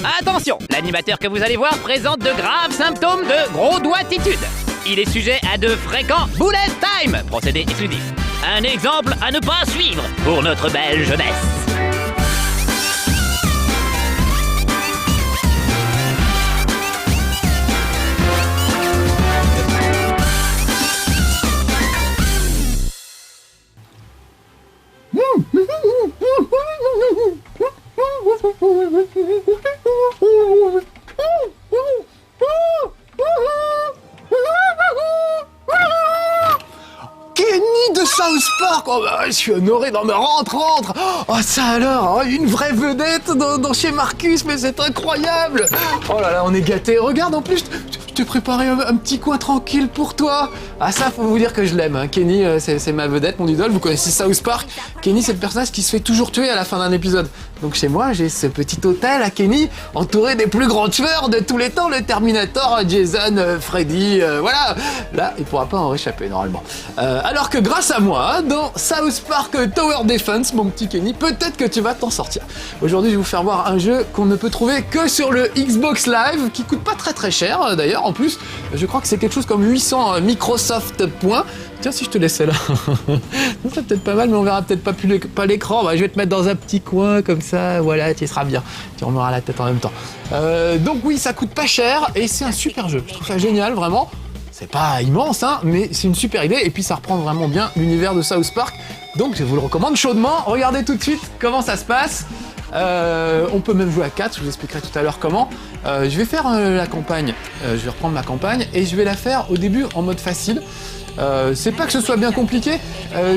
Attention, l'animateur que vous allez voir présente de graves symptômes de gros doigtitude. Il est sujet à de fréquents bullet time, procédé exclusif. Un exemple à ne pas suivre pour notre belle jeunesse. Kenny de South Park. Oh bah, je suis honoré. Non mais rentre. Oh ça alors, une vraie vedette dans chez Marcus, mais c'est incroyable. Oh là là, on est gâtés. Regarde, en plus, je t'ai préparé un petit coin tranquille pour toi. Ah ça, faut vous dire que je l'aime, hein. Kenny, c'est ma vedette, mon idole. Vous connaissez South Park. Kenny, c'est le personnage qui se fait toujours tuer à la fin d'un épisode. Donc chez moi, j'ai ce petit hôtel à Kenny, entouré des plus grands tueurs de tous les temps, le Terminator, Jason, Freddy, voilà. Là, il pourra pas en réchapper normalement. Alors que grâce à moi, dans South Park Tower Defense, mon petit Kenny, peut-être que tu vas t'en sortir. Aujourd'hui, je vais vous faire voir un jeu qu'on ne peut trouver que sur le Xbox Live, qui coûte pas très cher d'ailleurs. En plus, je crois que c'est quelque chose comme 800 Microsoft points. Tiens, si je te laissais là, c'est peut-être pas mal, mais on verra peut-être pas l'écran. Bah, je vais te mettre dans un petit coin comme ça, voilà, tu y seras bien. Tu remueras la tête en même temps. Donc oui, ça coûte pas cher et c'est un super jeu. Je trouve ça génial, vraiment. C'est pas immense, hein, mais c'est une super idée. Et puis ça reprend vraiment bien l'univers de South Park. Donc je vous le recommande chaudement. Regardez tout de suite comment ça se passe. On peut même jouer à 4, je vous expliquerai tout à l'heure comment. Je vais faire la campagne, je vais reprendre ma campagne et je vais la faire au début en mode facile. C'est pas que ce soit bien compliqué,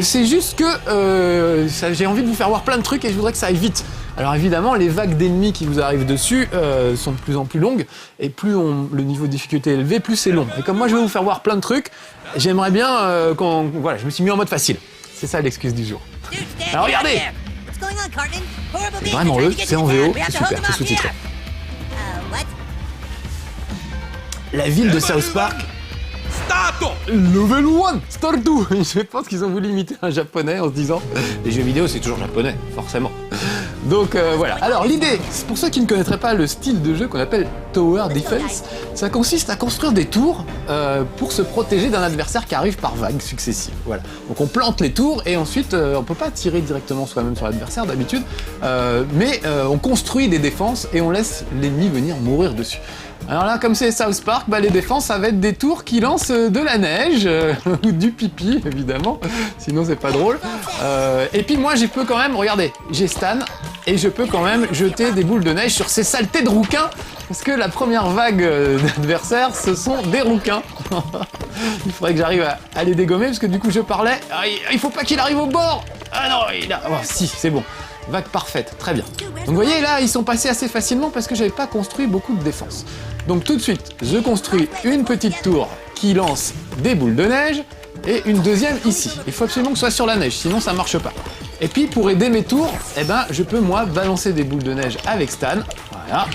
c'est juste que j'ai envie de vous faire voir plein de trucs et je voudrais que ça aille vite. Alors évidemment, les vagues d'ennemis qui vous arrivent dessus sont de plus en plus longues et plus le niveau de difficulté est élevé, plus c'est long. Et comme moi je vais vous faire voir plein de trucs, j'aimerais bien voilà, je me suis mis en mode facile. C'est ça l'excuse du jour. Alors regardez, c'est vraiment c'est en VO, c'est super, c'est sous-titré. La ville de South Park. Level 1, Start 2. Je pense qu'ils ont voulu imiter un japonais en se disant les jeux vidéo c'est toujours japonais, forcément. Donc voilà. Alors l'idée, pour ceux qui ne connaîtraient pas le style de jeu qu'on appelle Tower Defense, ça consiste à construire des tours pour se protéger d'un adversaire qui arrive par vagues successives. Voilà. Donc on plante les tours et ensuite on peut pas tirer directement soi-même sur l'adversaire d'habitude, mais on construit des défenses et on laisse l'ennemi venir mourir dessus. Alors là, comme c'est South Park, les défenses, ça va être des tours qui lancent de la neige, ou du pipi, évidemment, sinon c'est pas drôle. Et puis moi, je peux quand même, regardez, j'ai Stan, et je peux quand même jeter des boules de neige sur ces saletés de rouquins, parce que la première vague d'adversaires, ce sont des rouquins. Il faudrait que j'arrive à les dégommer, parce que du coup, je parlais, il faut pas qu'il arrive au bord. Ah non, oh, si, c'est bon. Vague parfaite, très bien. Donc vous voyez là, ils sont passés assez facilement parce que j'avais pas construit beaucoup de défense. Donc tout de suite, je construis une petite tour qui lance des boules de neige et une deuxième ici. Il faut absolument que ce soit sur la neige, sinon ça marche pas. Et puis pour aider mes tours, je peux moi balancer des boules de neige avec Stan. Voilà.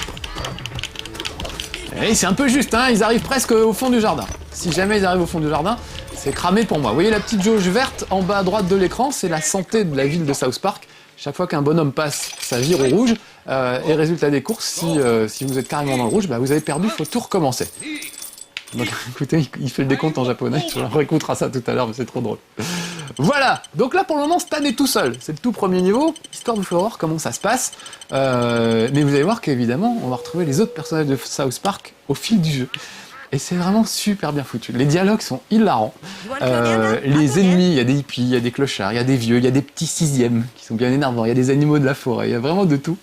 Et c'est un peu juste, hein, ils arrivent presque au fond du jardin. Si jamais ils arrivent au fond du jardin, c'est cramé pour moi. Vous voyez la petite jauge verte en bas à droite de l'écran, c'est la santé de la ville de South Park. Chaque fois qu'un bonhomme passe, ça vire au rouge. Et résultat des courses, si vous êtes carrément dans le rouge, vous avez perdu, il faut tout recommencer. Donc écoutez, il fait le décompte en japonais, on réécoutera ça tout à l'heure, mais c'est trop drôle. Voilà, donc là pour le moment Stan est tout seul, c'est le tout premier niveau, histoire de vous faire voir comment ça se passe. Mais vous allez voir qu'évidemment, on va retrouver les autres personnages de South Park au fil du jeu. Et c'est vraiment super bien foutu. Les dialogues sont hilarants. Les ennemis, il y a des hippies, il y a des clochards, il y a des vieux, il y a des petits sixièmes qui sont bien énervants, il y a des animaux de la forêt, il y a vraiment de tout.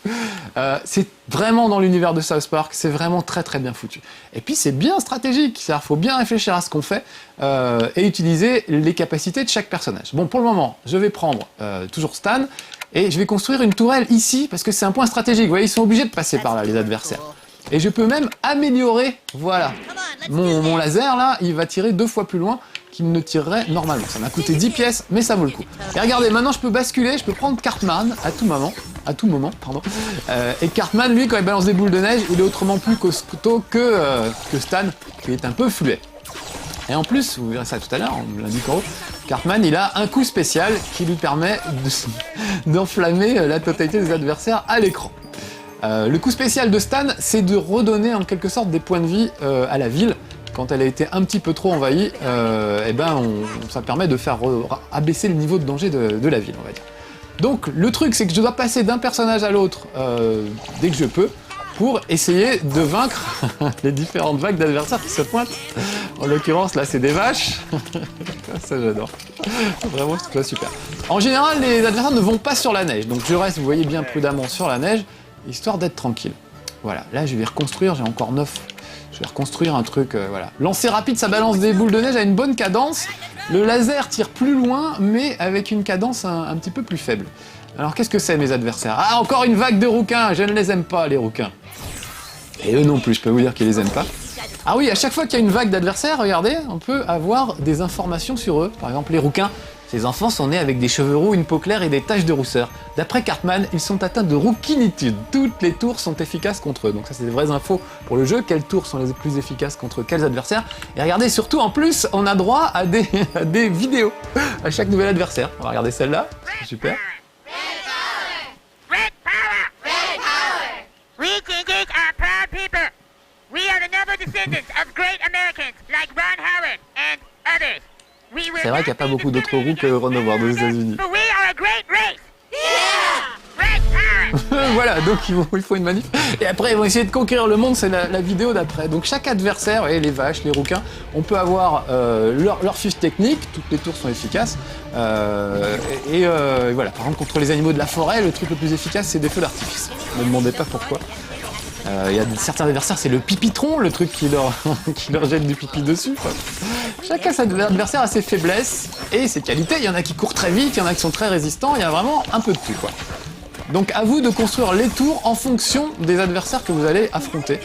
C'est vraiment dans l'univers de South Park, c'est vraiment très bien foutu. Et puis c'est bien stratégique, c'est-à-dire qu'il faut bien réfléchir à ce qu'on fait et utiliser les capacités de chaque personnage. Bon, pour le moment, je vais prendre toujours Stan et je vais construire une tourelle ici parce que c'est un point stratégique. Vous voyez, ils sont obligés de passer par là, les adversaires. Et je peux même améliorer, voilà, mon laser là, il va tirer 2 fois plus loin qu'il ne tirerait normalement. Ça m'a coûté 10 pièces, mais ça vaut le coup. Et regardez, maintenant je peux basculer, je peux prendre Cartman à tout moment, et Cartman, lui, quand il balance des boules de neige, il est autrement plus costaud que Stan, qui est un peu fluet. Et en plus, vous verrez ça tout à l'heure, on me l'indique en haut, Cartman, il a un coup spécial qui lui permet d'enflammer la totalité des adversaires à l'écran. Le coup spécial de Stan, c'est de redonner en quelque sorte des points de vie à la ville. Quand elle a été un petit peu trop envahie, ça permet de faire abaisser le niveau de danger de la ville, on va dire. Donc le truc, c'est que je dois passer d'un personnage à l'autre dès que je peux, pour essayer de vaincre les différentes vagues d'adversaires qui se pointent. En l'occurrence, là, c'est des vaches. Ça, j'adore. Vraiment, je trouve ça super. En général, les adversaires ne vont pas sur la neige, donc je reste, vous voyez, bien prudemment sur la neige, histoire d'être tranquille. Voilà, là, je vais reconstruire, j'ai encore 9. Je vais reconstruire un truc, voilà. Lancer rapide, ça balance des boules de neige à une bonne cadence. Le laser tire plus loin, mais avec une cadence un petit peu plus faible. Alors, qu'est-ce que c'est, mes adversaires? Ah, encore une vague de rouquins. Je ne les aime pas, les rouquins. Et eux non plus, je peux vous dire qu'ils les aiment pas. Ah oui, à chaque fois qu'il y a une vague d'adversaires, regardez, on peut avoir des informations sur eux. Par exemple, les rouquins. Ces enfants sont nés avec des cheveux roux, une peau claire et des taches de rousseur. D'après Cartman, ils sont atteints de rouquinitude. Toutes les tours sont efficaces contre eux. Donc ça, c'est des vraies infos pour le jeu. Quelles tours sont les plus efficaces contre quels adversaires? Et regardez, surtout, en plus, on a droit à des vidéos à chaque nouvel adversaire. On va regarder celle-là. C'est super. We Gingies are proud people. We are the noble descendants of great Americans like Ron Howard and others. C'est vrai qu'il n'y a pas beaucoup d'autres roues que Ron Howard aux États-Unis. But we are a great race. Yeah! Great power. Voilà, donc il faut une manif. Et après, ils vont essayer de conquérir le monde, c'est la vidéo d'après. Donc chaque adversaire, vous voyez, les vaches, les rouquins, on peut avoir leur fiche technique, toutes les tours sont efficaces. Et voilà, par exemple, contre les animaux de la forêt, le truc le plus efficace, c'est des feux d'artifice. Ne me demandez pas pourquoi. Il y a certains adversaires, c'est le pipitron, le truc qui leur jette du pipi dessus, quoi. Chacun adversaire a ses faiblesses et ses qualités. Il y en a qui courent très vite, il y en a qui sont très résistants, il y a vraiment un peu de tout, quoi. Donc à vous de construire les tours en fonction des adversaires que vous allez affronter.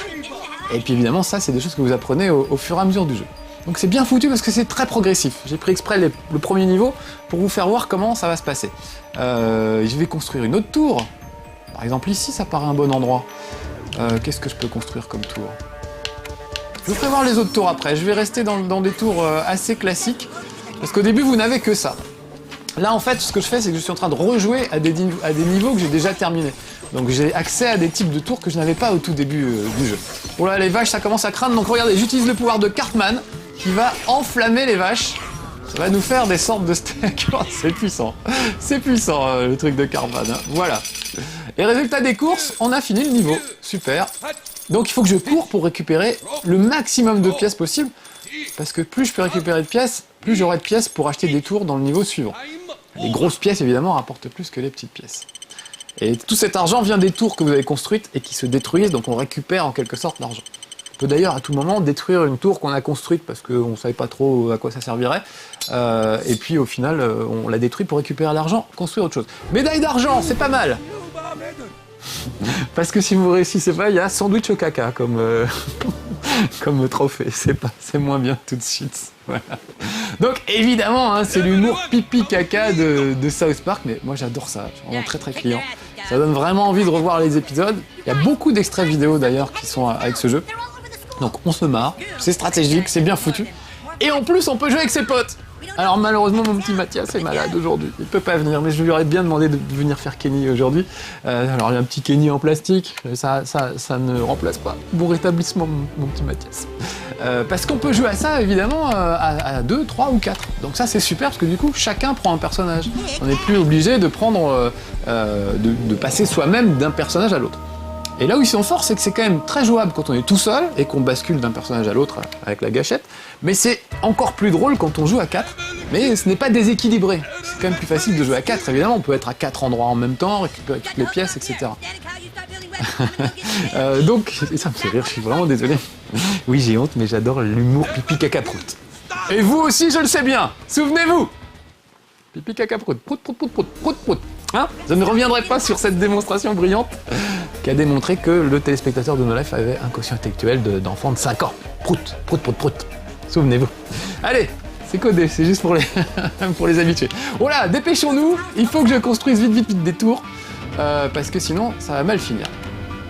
Et puis évidemment, ça, c'est des choses que vous apprenez au fur et à mesure du jeu. Donc c'est bien foutu parce que c'est très progressif. J'ai pris exprès le premier niveau pour vous faire voir comment ça va se passer. Je vais construire une autre tour. Par exemple, ici, ça paraît un bon endroit. Qu'est-ce que je peux construire comme tour? Je vous ferai voir les autres tours après. Je vais rester dans des tours assez classiques, parce qu'au début, vous n'avez que ça. Là, en fait, ce que je fais, c'est que je suis en train de rejouer à des niveaux que j'ai déjà terminés. Donc j'ai accès à des types de tours que je n'avais pas au tout début du jeu. Oh là, les vaches, ça commence à craindre. Donc regardez, j'utilise le pouvoir de Cartman, qui va enflammer les vaches. Ça va nous faire des sortes de steaks. Oh, c'est puissant. C'est puissant, le truc de Cartman. Hein. Voilà. Et résultat des courses, on a fini le niveau. Super. Donc il faut que je cours pour récupérer le maximum de pièces possible. Parce que plus je peux récupérer de pièces, plus j'aurai de pièces pour acheter des tours dans le niveau suivant. Les grosses pièces, évidemment, rapportent plus que les petites pièces. Et tout cet argent vient des tours que vous avez construites et qui se détruisent, donc on récupère en quelque sorte l'argent. On peut d'ailleurs à tout moment détruire une tour qu'on a construite parce qu'on ne savait pas trop à quoi ça servirait. Et puis au final, on la détruit pour récupérer l'argent, construire autre chose. Médaille d'argent, c'est pas mal. Parce que si vous réussissez pas, il y a sandwich au caca comme, comme trophée. C'est moins bien tout de suite. Voilà. Donc évidemment, hein, c'est l'humour pipi caca de South Park, mais moi j'adore ça, je suis vraiment très très client. Ça donne vraiment envie de revoir les épisodes. Il y a beaucoup d'extraits vidéo d'ailleurs qui sont avec ce jeu. Donc on se marre, c'est stratégique, c'est bien foutu. Et en plus on peut jouer avec ses potes. Alors malheureusement mon petit Mathias est malade aujourd'hui, il peut pas venir, mais je lui aurais bien demandé de venir faire Kenny aujourd'hui. Alors il y a un petit Kenny en plastique, ça ne remplace pas. Bon rétablissement mon petit Mathias. Parce qu'on peut jouer à ça évidemment à 2, 3 ou 4. Donc ça c'est super parce que du coup chacun prend un personnage. On n'est plus obligé de prendre, de passer soi-même d'un personnage à l'autre. Et là où ils sont forts, c'est que c'est quand même très jouable quand on est tout seul et qu'on bascule d'un personnage à l'autre avec la gâchette. Mais c'est encore plus drôle quand on joue à 4. Mais ce n'est pas déséquilibré. C'est quand même plus facile de jouer à 4, évidemment. On peut être à 4 endroits en même temps, récupérer toutes les pièces, etc. Donc, ça me fait rire, je suis vraiment désolé. Oui, j'ai honte, mais j'adore l'humour pipi caca prout. Et vous aussi, je le sais bien. Souvenez-vous. Pipi caca prout, prout, prout, prout, prout, prout, prout. Hein? Je ne reviendrai pas sur cette démonstration brillante qui a démontré que le téléspectateur de No Life avait un quotient intellectuel d'enfant de 5 ans. Prout, prout, prout, prout. Souvenez-vous. Allez, c'est codé, c'est juste pour les habitués. Voilà, dépêchons-nous, il faut que je construise vite des tours, parce que sinon, ça va mal finir.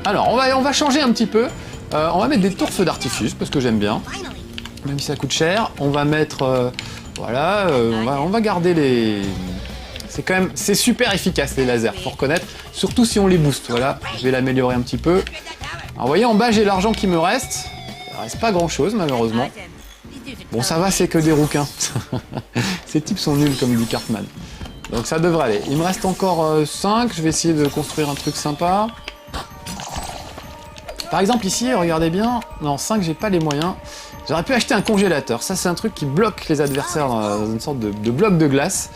Alors, on va changer un petit peu. On va mettre des tours feux d'artifice, parce que j'aime bien. Même si ça coûte cher. On va mettre... voilà, on va garder c'est quand même, c'est super efficace les lasers, faut reconnaître, surtout si on les booste. Voilà, je vais l'améliorer un petit peu. Alors vous voyez, en bas j'ai l'argent qui me reste. Il reste pas grand chose malheureusement. Bon, ça va, c'est que des rouquins. Ces types sont nuls comme dit Cartman. Donc ça devrait aller. Il me reste encore 5, je vais essayer de construire un truc sympa. Par exemple ici, regardez bien, non 5 j'ai pas les moyens. J'aurais pu acheter un congélateur, ça c'est un truc qui bloque les adversaires dans une sorte de bloc de glace.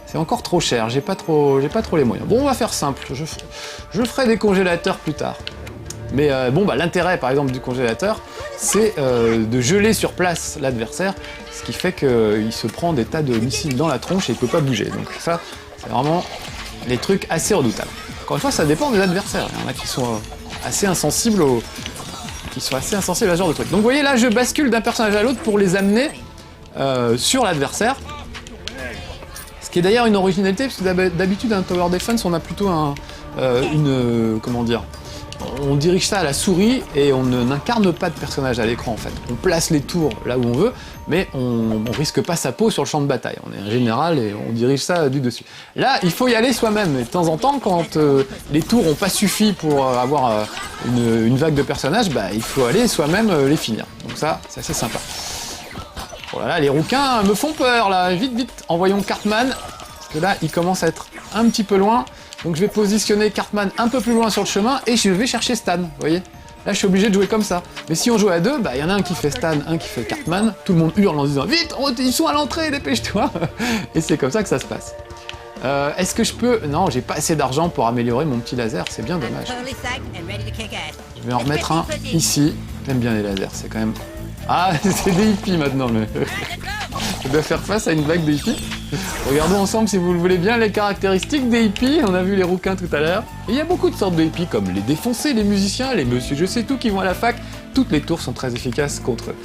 C'est encore trop cher, j'ai pas trop les moyens. Bon, on va faire simple, je ferai des congélateurs plus tard. Mais bon, bah, l'intérêt par exemple du congélateur, c'est de geler sur place l'adversaire, ce qui fait qu'il se prend des tas de missiles dans la tronche et il peut pas bouger. Donc ça, c'est vraiment les trucs assez redoutables. Encore une fois, ça dépend des adversaires. Il y en a qui sont assez insensibles à ce genre de trucs. Donc vous voyez là, je bascule d'un personnage à l'autre pour les amener sur l'adversaire. Ce qui est d'ailleurs une originalité, parce que d'habitude, un Tower Defense, on a plutôt comment dire, on dirige ça à la souris et on n'incarne pas de personnage à l'écran en fait. On place les tours là où on veut, mais on risque pas sa peau sur le champ de bataille. On est un général et on dirige ça du dessus. Là, il faut y aller soi-même. Et de temps en temps, quand les tours n'ont pas suffi pour avoir une vague de personnages, bah, il faut aller soi-même les finir. Donc ça, c'est assez sympa. Oh là là, les rouquins me font peur là. Vite, vite, envoyons Cartman. Parce que là, il commence à être un petit peu loin. Donc je vais positionner Cartman un peu plus loin sur le chemin et je vais chercher Stan, vous voyez. Là je suis obligé de jouer comme ça. Mais si on joue à deux, bah il y en a un qui fait Stan, un qui fait Cartman, tout le monde hurle en disant « Vite, ils sont à l'entrée, dépêche-toi » Et c'est comme ça que ça se passe. Est-ce que je peux... Non, j'ai pas assez d'argent pour améliorer mon petit laser, c'est bien dommage. Je vais en remettre un ici. J'aime bien les lasers, c'est quand même... Ah, c'est des hippies maintenant, mais... Je dois faire face à une vague de hippies. Regardons ensemble, si vous le voulez bien, les caractéristiques des hippies. On a vu les rouquins tout à l'heure. Et il y a beaucoup de sortes de hippies, comme les défoncés, les musiciens, les monsieur je sais tout qui vont à la fac. Toutes les tours sont très efficaces contre eux.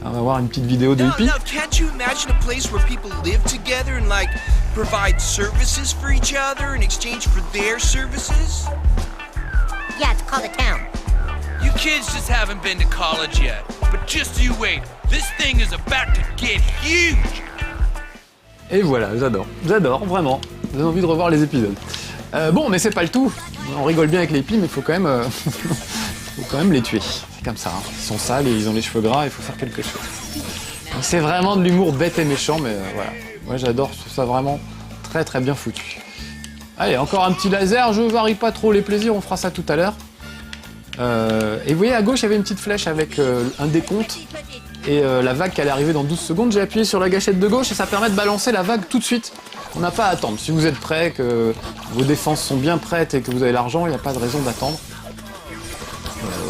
On va voir une petite vidéo de hippies. Can't you imagine a place where people live together and like provide services for each other in exchange for their services? Yeah, it's called a town. You kids just haven't been to college yet. But just you wait. This thing is about to get huge. Et voilà, j'adore, vraiment. J'ai envie de revoir les épisodes. Bon, mais c'est pas le tout. On rigole bien avec les hippies, mais faut quand même les tuer. C'est comme ça, hein. Ils sont sales et ils ont les cheveux gras, il faut faire quelque chose. Donc, c'est vraiment de l'humour bête et méchant, mais voilà. Moi j'adore, je trouve ça vraiment très très bien foutu. Allez, encore un petit laser, je varie pas trop les plaisirs, on fera ça tout à l'heure. Et vous voyez, à gauche, il y avait une petite flèche avec un décompte. Et la vague qui allait arriver dans 12 secondes, j'ai appuyé sur la gâchette de gauche et ça permet de balancer la vague tout de suite. On n'a pas à attendre. Si vous êtes prêts, que vos défenses sont bien prêtes et que vous avez l'argent, il n'y a pas de raison d'attendre.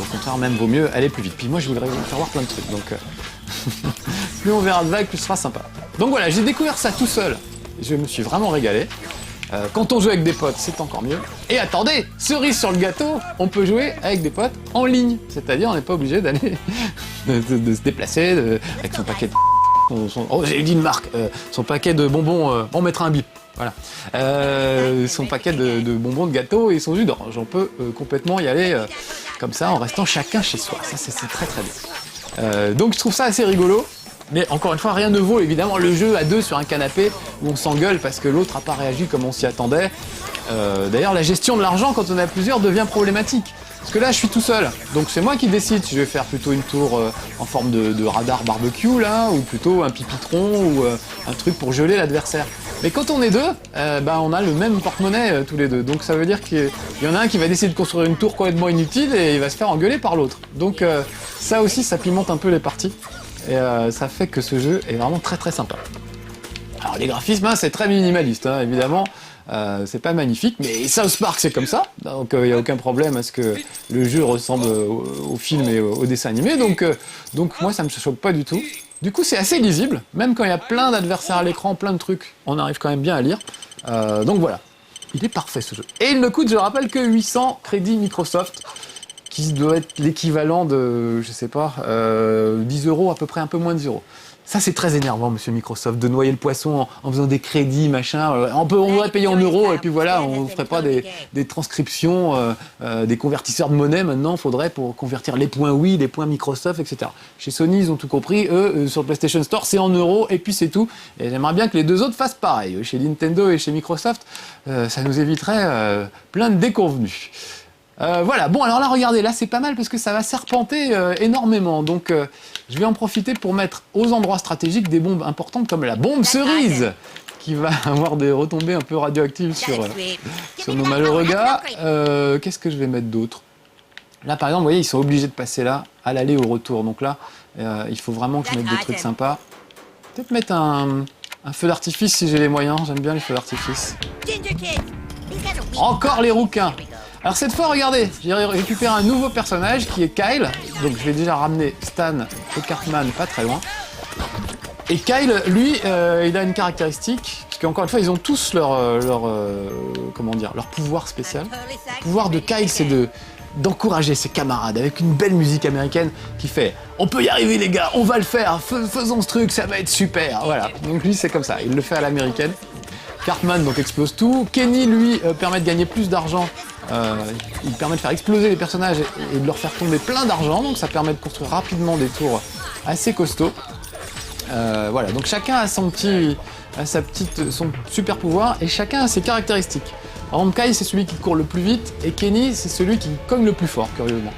Au contraire, même vaut mieux aller plus vite. Puis moi, je voudrais vous faire voir plein de trucs. Donc, plus on verra de vagues, plus ce sera sympa. Donc voilà, j'ai découvert ça tout seul. Je me suis vraiment régalé. Quand on joue avec des potes, c'est encore mieux. Et attendez, cerise sur le gâteau, on peut jouer avec des potes en ligne. C'est-à-dire, on n'est pas obligé d'aller de se déplacer avec son paquet de... Oh, j'ai dit une marque. Son paquet de bonbons, on mettra un bip. Voilà. Son paquet de bonbons de gâteau et son jus d'orange. On peut complètement y aller comme ça en restant chacun chez soi. Ça, c'est très très bien. Donc, je trouve ça assez rigolo. Mais encore une fois, rien ne vaut évidemment le jeu à deux sur un canapé où on s'engueule parce que l'autre n'a pas réagi comme on s'y attendait. D'ailleurs, la gestion de l'argent quand on est à plusieurs devient problématique. Parce que là, je suis tout seul. Donc c'est moi qui décide si je vais faire plutôt une tour en forme de radar barbecue, là, ou plutôt un pipitron, ou un truc pour geler l'adversaire. Mais quand on est deux, on a le même porte-monnaie tous les deux. Donc ça veut dire qu'il y en a un qui va décider de construire une tour complètement inutile et il va se faire engueuler par l'autre. Donc ça aussi, ça pimente un peu les parties. Et ça fait que ce jeu est vraiment très très sympa. Alors les graphismes, hein, c'est très minimaliste, hein, évidemment. C'est pas magnifique, mais South Park c'est comme ça, donc il n'y a aucun problème à ce que le jeu ressemble au film et au dessin animé, donc moi ça me choque pas du tout. Du coup c'est assez lisible, même quand il y a plein d'adversaires à l'écran, plein de trucs, on arrive quand même bien à lire. Donc voilà, il est parfait ce jeu. Et il ne coûte, je le rappelle, que 800 crédits Microsoft. qui doit être l'équivalent de, je sais pas, 10 € à peu près, un peu moins de 10 €. Ça, c'est très énervant, monsieur Microsoft, de noyer le poisson en faisant des crédits, machin. On pourrait payer en euros et puis voilà, on ne ferait pas des transcriptions, des convertisseurs de monnaie maintenant. Il faudrait pour convertir les points Wii, les points Microsoft, etc. Chez Sony, ils ont tout compris. Eux, sur le PlayStation Store, c'est en euros et puis c'est tout. Et j'aimerais bien que les deux autres fassent pareil. Chez Nintendo et chez Microsoft, ça nous éviterait plein de déconvenus. Voilà, bon alors là regardez, là c'est pas mal parce que ça va serpenter énormément, donc je vais en profiter pour mettre aux endroits stratégiques des bombes importantes comme la bombe cerise qui va avoir des retombées un peu radioactives sur nos malheureux gars. Qu'est-ce que je vais mettre d'autre? Là par exemple, vous voyez, ils sont obligés de passer là à l'aller au retour, donc là il faut vraiment que je mette des trucs sympas. Peut-être mettre un feu d'artifice si j'ai les moyens, j'aime bien les feux d'artifice. Encore les rouquins. Alors cette fois, regardez, j'ai récupéré un nouveau personnage qui est Kyle. Donc je vais déjà ramener Stan et Cartman pas très loin. Et Kyle, lui, il a une caractéristique, parce qu'encore une fois, ils ont tous leur pouvoir spécial. Le pouvoir de Kyle, c'est d'encourager ses camarades avec une belle musique américaine qui fait « On peut y arriver les gars, on va le faire, faisons ce truc, ça va être super !» Voilà, donc lui c'est comme ça, il le fait à l'américaine. Cartman donc explose tout. Kenny lui permet de gagner plus d'argent. Il permet de faire exploser les personnages et de leur faire tomber plein d'argent. Donc ça permet de construire rapidement des tours assez costauds. Voilà, donc chacun a son super pouvoir et chacun a ses caractéristiques. Par exemple, Kai c'est celui qui court le plus vite et Kenny c'est celui qui cogne le plus fort, curieusement.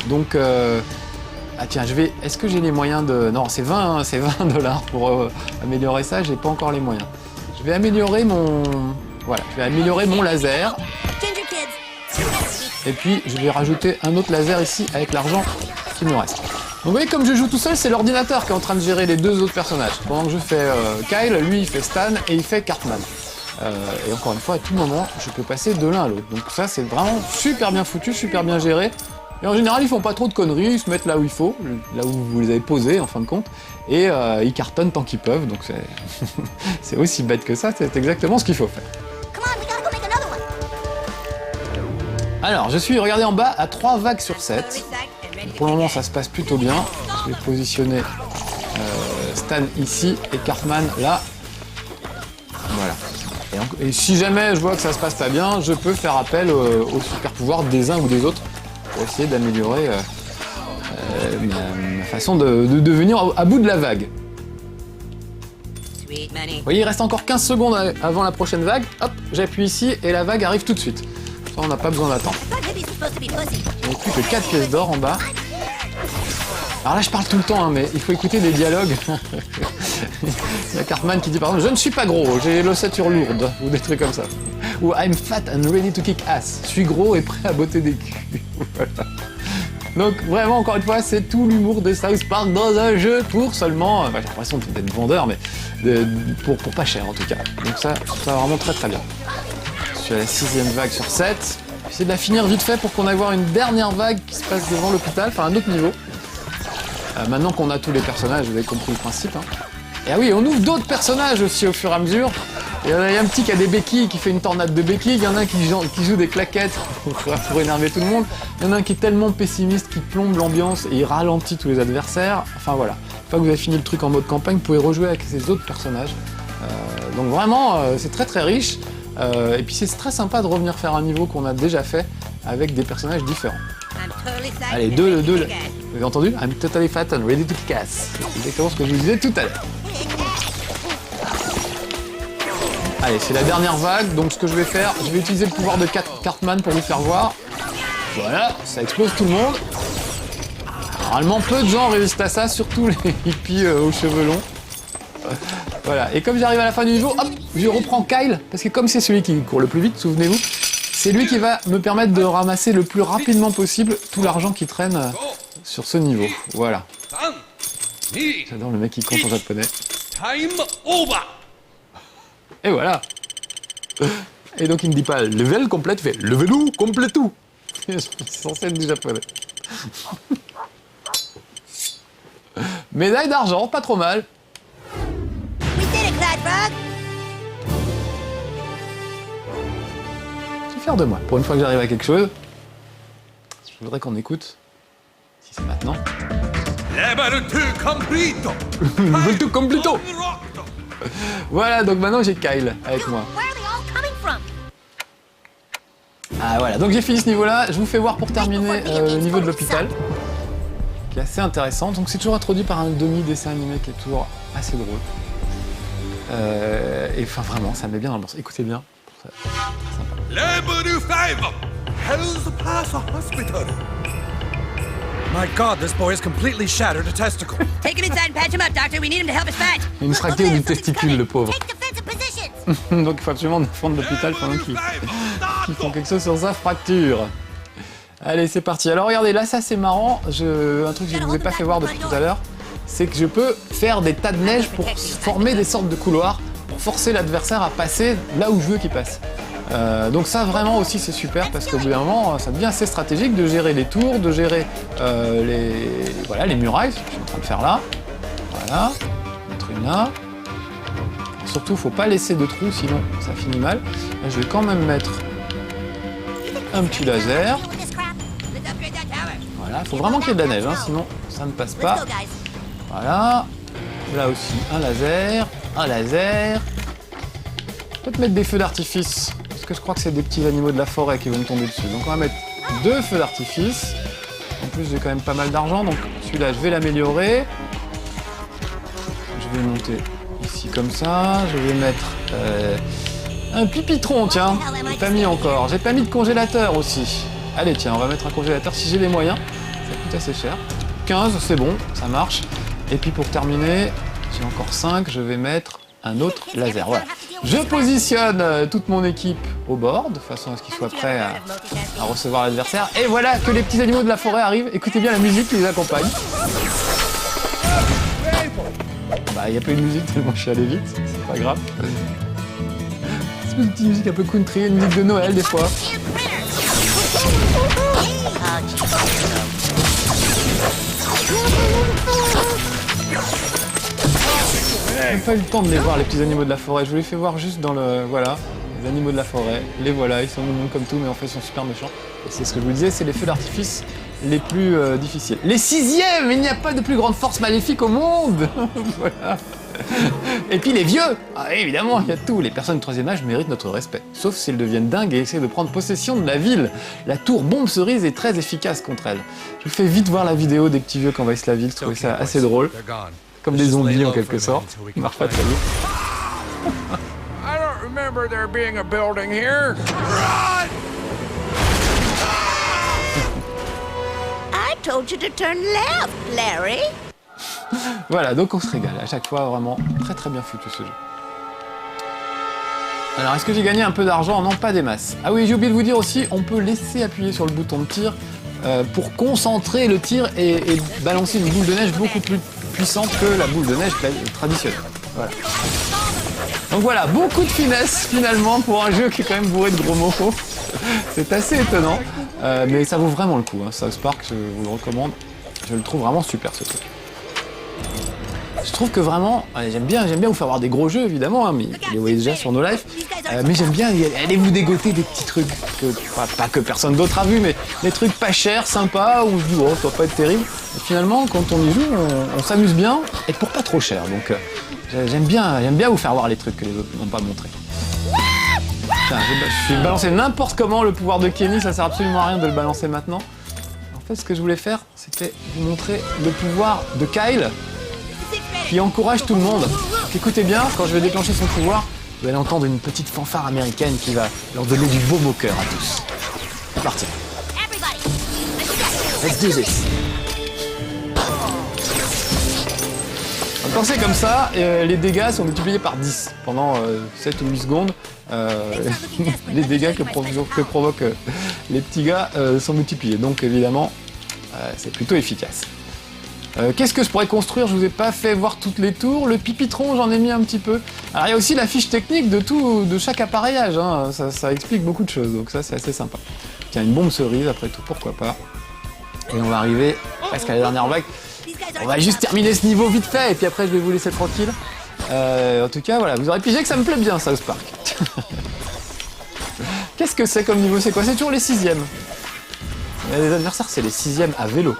Donc ah tiens, est-ce que j'ai les moyens de... Non, c'est 20 $ pour améliorer ça, j'ai pas encore les moyens. Je vais améliorer mon laser. Et puis je vais rajouter un autre laser ici avec l'argent qui me reste. Donc vous voyez, comme je joue tout seul, c'est l'ordinateur qui est en train de gérer les deux autres personnages. Pendant que je fais Kyle, lui il fait Stan et il fait Cartman. Et encore une fois, à tout moment, je peux passer de l'un à l'autre. Donc ça c'est vraiment super bien foutu, super bien géré. Et en général, ils font pas trop de conneries, ils se mettent là où il faut, là où vous les avez posés en fin de compte, et ils cartonnent tant qu'ils peuvent, donc c'est aussi bête que ça, c'est exactement ce qu'il faut faire. Alors, je suis, regardez en bas, à 3 vagues sur 7. Pour le moment, ça se passe plutôt bien. Je vais positionner Stan ici et Cartman là. Voilà. Et si jamais je vois que ça se passe pas bien, je peux faire appel au super pouvoir des uns ou des autres pour essayer d'améliorer ma façon de venir à bout de la vague. Vous voyez, il reste encore 15 secondes avant la prochaine vague. Hop, j'appuie ici et la vague arrive tout de suite. Ça, on n'a pas besoin d'attendre. Il n'y a plus que 4 pièces d'or en bas. Alors là, je parle tout le temps, hein, mais il faut écouter des dialogues. Il y a Cartman qui dit par exemple « Je ne suis pas gros, j'ai l'ossature lourde » ou des trucs comme ça. Ou « I'm fat and ready to kick ass ». Je suis gros et prêt à botter des culs. Voilà. Donc vraiment, encore une fois, c'est tout l'humour de South Park dans un jeu pour seulement... j'ai l'impression d'être vendeur, mais pour pas cher en tout cas. Donc ça va vraiment très très bien. Je suis à la 6e vague sur 7. J'essaie de la finir vite fait pour qu'on aille voir une dernière vague qui se passe devant l'hôpital, enfin un autre niveau. Maintenant qu'on a tous les personnages, vous avez compris le principe. Hein. Et ah oui, on ouvre d'autres personnages aussi au fur et à mesure. Il y a un petit qui a des béquilles, qui fait une tornade de béquilles. Il y en a un qui joue des claquettes pour énerver tout le monde. Il y en a un qui est tellement pessimiste qu'il plombe l'ambiance et il ralentit tous les adversaires. Enfin voilà, une fois que vous avez fini le truc en mode campagne, vous pouvez rejouer avec ces autres personnages. Donc vraiment, c'est très très riche. Et puis c'est très sympa de revenir faire un niveau qu'on a déjà fait avec des personnages différents. Allez, deux. Vous avez entendu? I'm totally fat and ready to kick ass. C'est exactement ce que je vous disais tout à l'heure. Allez, c'est la dernière vague, donc ce que je vais faire, je vais utiliser le pouvoir de Cartman pour vous faire voir. Voilà, ça explose tout le monde. Normalement, peu de gens résistent à ça, surtout les hippies aux cheveux longs. Voilà, et comme j'arrive à la fin du niveau, hop, je reprends Kyle, parce que comme c'est celui qui court le plus vite, souvenez-vous, c'est lui qui va me permettre de ramasser le plus rapidement possible tout l'argent qui traîne sur ce niveau. Voilà. J'adore le mec qui compte en japonais. Time over. Et voilà. Et donc il me dit pas level complète, il fait levelou completou. C'est censé être du japonais. Médaille d'argent, pas trop mal. Je suis fier de moi. Pour une fois que j'arrive à quelque chose, je suis Je voudrais qu'on écoute. Si c'est maintenant. Level 2 completo. Level 2 completo. Voilà, donc maintenant j'ai Kyle avec moi. Where are they all coming from? Ah voilà, donc j'ai fini ce niveau-là. Je vous fais voir pour terminer le niveau de l'hôpital, qui est assez intéressant. Donc c'est toujours introduit par un demi-dessin animé qui est toujours assez drôle. Et enfin vraiment, ça me met bien dans le bon. Écoutez bien. Level 5. Hell's Pass Hospital. My God, this boy has completely shattered a testicle. Take him inside and patch him up, Doctor. We need him to help us fight. Une fracture du testicule, le pauvre. Take defensive positions. Donc il faut absolument défendre l'hôpital pendant qu'ils font quelque chose sur sa fracture. Allez, c'est parti. Alors regardez, là ça c'est marrant. Un truc que je ne vous ai pas fait voir depuis tout à l'heure, c'est que je peux faire des tas de neige pour former des sortes de couloirs, pour forcer l'adversaire à passer là où je veux qu'il passe. Donc ça vraiment aussi c'est super parce qu'au bout d'un moment ça devient assez stratégique de gérer les tours, de gérer les murailles, ce que je suis en train de faire là. Voilà, mettre une là. Surtout faut pas laisser de trous sinon ça finit mal. Là, je vais quand même mettre un petit laser. Voilà, faut vraiment qu'il y ait de la neige, hein, sinon ça ne passe pas. Voilà, là aussi un laser, un laser. Peut-être mettre des feux d'artifice, parce que je crois que c'est des petits animaux de la forêt qui vont me tomber dessus. Donc on va mettre 2 feux d'artifice. En plus j'ai quand même pas mal d'argent, donc celui-là je vais l'améliorer. Je vais monter ici comme ça. Je vais mettre un pipitron, tiens. J'ai pas mis encore. J'ai pas mis de congélateur aussi. Allez tiens, on va mettre un congélateur si j'ai les moyens. Ça coûte assez cher. 15, c'est bon, ça marche. Et puis pour terminer, j'ai encore 5, je vais mettre un autre laser. Voilà. Je positionne toute mon équipe au bord, de façon à ce qu'ils soient prêts à recevoir l'adversaire. Et voilà que les petits animaux de la forêt arrivent. Écoutez bien la musique qui les accompagne. Bah, il n'y a pas eu de musique tellement je suis allé vite, c'est pas grave. C'est une petite musique un peu country, une musique de Noël des fois. J'ai pas eu le temps de les voir, les petits animaux de la forêt. Je vous les fais voir juste dans le... Voilà, les animaux de la forêt. Les voilà, ils sont mignons comme tout, mais en fait, ils sont super méchants. Et c'est ce que je vous disais, c'est les feux d'artifice les plus difficiles. Les 6e, il n'y a pas de plus grande force maléfique au monde. Voilà. Et puis les vieux, ah, évidemment, il y a tout. Les personnes du 3e âge méritent notre respect. Sauf si elles deviennent dingues et essaient de prendre possession de la ville. La tour bombe cerise est très efficace contre elles. Je vous fais vite voir la vidéo des petits vieux qui envahissent la ville, je trouvais ça assez drôle. Comme des zombies en quelque sorte. Ils marchent pas très vite. I don't remember there being a building here. I told you to turn left, Larry. Voilà, donc on se régale. À chaque fois, vraiment très très bien foutu ce jeu. Alors, est-ce que j'ai gagné un peu d'argent? Non, pas des masses. Ah oui, j'ai oublié de vous dire aussi, on peut laisser appuyer sur le bouton de tir pour concentrer le tir et balancer une boule de neige beaucoup plus puissante que la boule de neige traditionnelle. Voilà. Donc voilà, beaucoup de finesse finalement pour un jeu qui est quand même bourré de gros mots. C'est assez étonnant, mais ça vaut vraiment le coup. Hein. South Park, je vous le recommande. Je le trouve vraiment super ce truc. Je trouve que vraiment, j'aime bien vous faire voir des gros jeux évidemment, hein, mais vous les voyez déjà sur nos lives. Mais j'aime bien aller vous dégoter des petits trucs, pas que personne d'autre a vu, mais des trucs pas chers, sympas, où je dis oh ça va pas être terrible. Et finalement, quand on y joue, on s'amuse bien et pour pas trop cher. Donc j'aime bien vous faire voir les trucs que les autres n'ont pas montré. Putain, je vais balancer n'importe comment le pouvoir de Kenny, ça sert absolument à rien de le balancer maintenant. En fait, ce que je voulais faire, c'était vous montrer le pouvoir de Kyle, qui encourage tout le monde. Donc écoutez bien, quand je vais déclencher son pouvoir, vous allez entendre une petite fanfare américaine qui va leur donner du baume au cœur à tous. C'est parti. Let's do this. Quand c'est comme ça, les dégâts sont multipliés par 10 pendant 7 ou 8 secondes. Les dégâts que provoquent les petits gars sont multipliés. Donc évidemment, c'est plutôt efficace. Qu'est-ce que je pourrais construire? Je vous ai pas fait voir toutes les tours. Le pipitron, j'en ai mis un petit peu. Alors il y a aussi la fiche technique de chaque appareillage. Hein. Ça explique beaucoup de choses, donc ça c'est assez sympa. Tiens, une bombe cerise, après tout, pourquoi pas. Et on va arriver presque à la dernière vague. On va juste terminer ce niveau vite fait, et puis après je vais vous laisser tranquille. En tout cas, voilà, vous aurez pigé que ça me plaît bien, South Park. Qu'est-ce que c'est comme niveau? C'est quoi? C'est toujours les 6e. Les adversaires, c'est les 6e à vélo.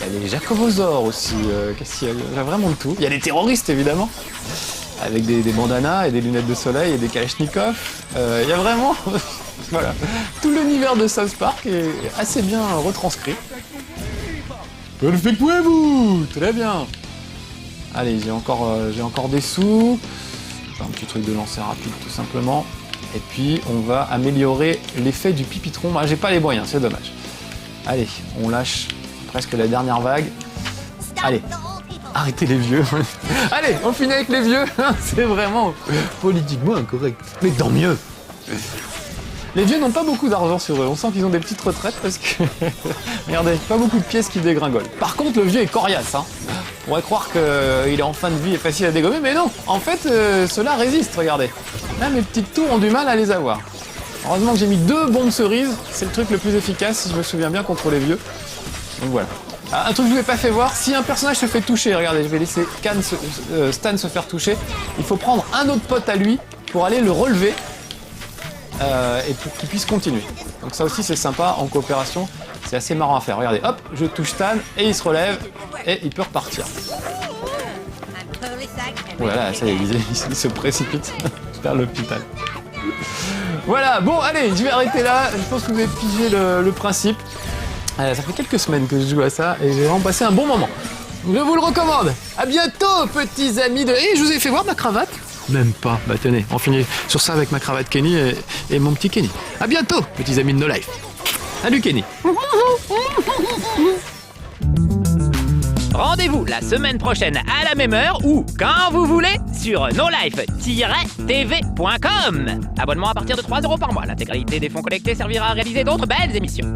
Il y a les jacobosaures aussi. Qu'est-ce qu'il y a ? Il y a vraiment de tout. Il y a les terroristes, évidemment. Avec des bandanas et des lunettes de soleil et des kalachnikovs. Il y a vraiment voilà, tout l'univers de South Park est assez bien retranscrit. Perfect-vous! Très bien. Allez, j'ai encore des sous. Un petit truc de lancer rapide tout simplement. Et puis on va améliorer l'effet du pipitron. Ah, j'ai pas les moyens, c'est dommage. Allez, on lâche presque la dernière vague. Allez. Arrêtez les vieux. Allez, on finit avec les vieux. C'est vraiment politiquement incorrect. Mais tant mieux. Les vieux n'ont pas beaucoup d'argent sur eux. On sent qu'ils ont des petites retraites parce que... Regardez, pas beaucoup de pièces qui dégringolent. Par contre, le vieux est coriace. Hein. On pourrait croire qu'il est en fin de vie et facile à dégommer, mais non. En fait, ceux-là résistent, regardez. Là, mes petites tours ont du mal à les avoir. Heureusement que j'ai mis 2 bombes cerises. C'est le truc le plus efficace, si je me souviens bien, contre les vieux. Donc voilà. Un truc que je vous ai pas fait voir, si un personnage se fait toucher, regardez, je vais laisser Stan se faire toucher, il faut prendre un autre pote à lui pour aller le relever et pour qu'il puisse continuer. Donc ça aussi c'est sympa en coopération, c'est assez marrant à faire. Regardez, hop, je touche Stan et il se relève et il peut repartir. Voilà, ça y est, il se précipite vers l'hôpital. Voilà, bon allez, je vais arrêter là, je pense que vous avez pigé le principe. Ça fait quelques semaines que je joue à ça et j'ai vraiment passé un bon moment. Je vous le recommande. À bientôt, petits amis de... Et je vous ai fait voir ma cravate ? Même pas. Bah tenez, on finit sur ça avec ma cravate Kenny et mon petit Kenny. À bientôt, petits amis de No Life. Salut Kenny. Rendez-vous la semaine prochaine à la même heure ou quand vous voulez sur nolife-tv.com. Abonnement à partir de 3 € par mois. L'intégralité des fonds collectés servira à réaliser d'autres belles émissions.